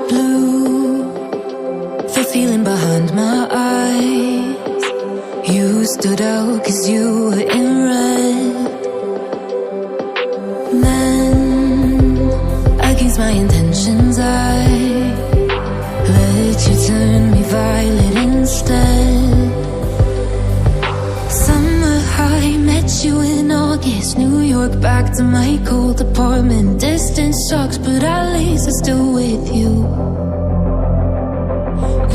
Blue, the feeling behind my eyes. You stood out 'cause you were in red. Then, against my intentions, I let you turn me violet instead. Summer high, met you in August. New York, back to my cold apartment. Distance sucks, but at least I'm still with you.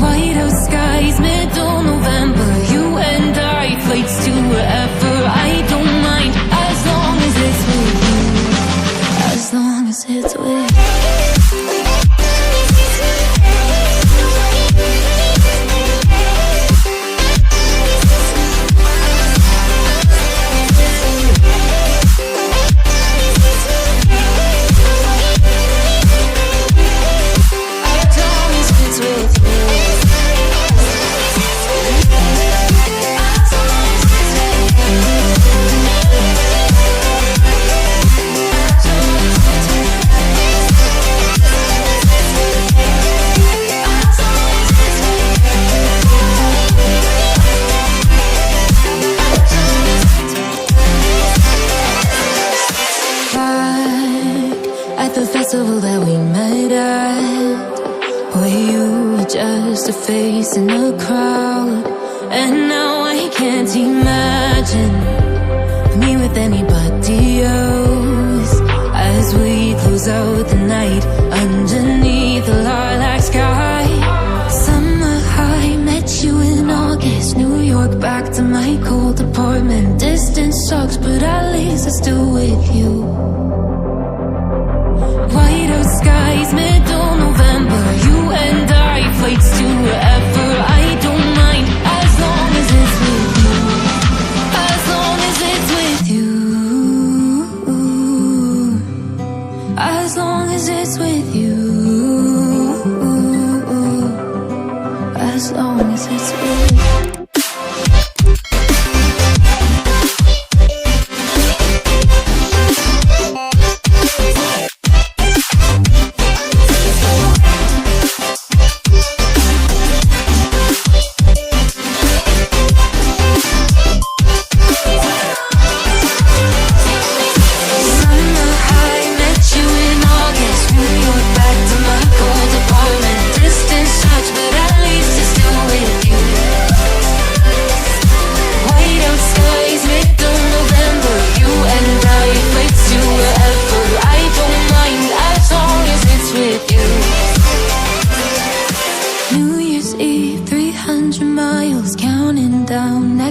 Whiteout skies, middle November. You and I, flights to wherever. I don't mind, as long as it's with you. As long as it's with you. At the festival that we met at, where you were just a face in the crowd. And now I can't imagine me with anybody else. As we close out the night underneath the lilac sky. Summer high, met you in August. New York, back to my cold apartment. Distance sucks, but at least I'm still with you. Whiteout skies, middle November. You and I, flights to wherever. I don't mind, as long as it's with you. As long as it's with you. As long as it's with you. As long as it's with you.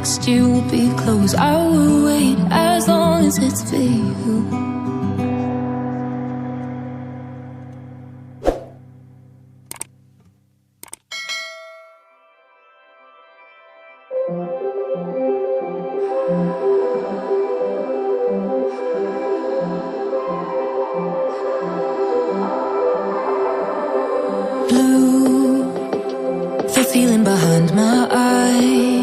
Next year will be close. I will wait as long as it's for you. Blue, the feeling behind my eyes.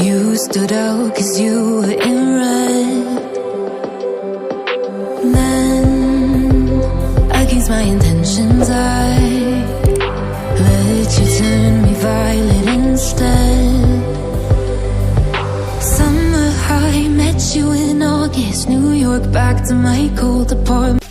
You stood out 'cause you were in red. Then, against my intentions, I let you turn me violet instead. Summer high, met you in August. New York, back to my cold apartment.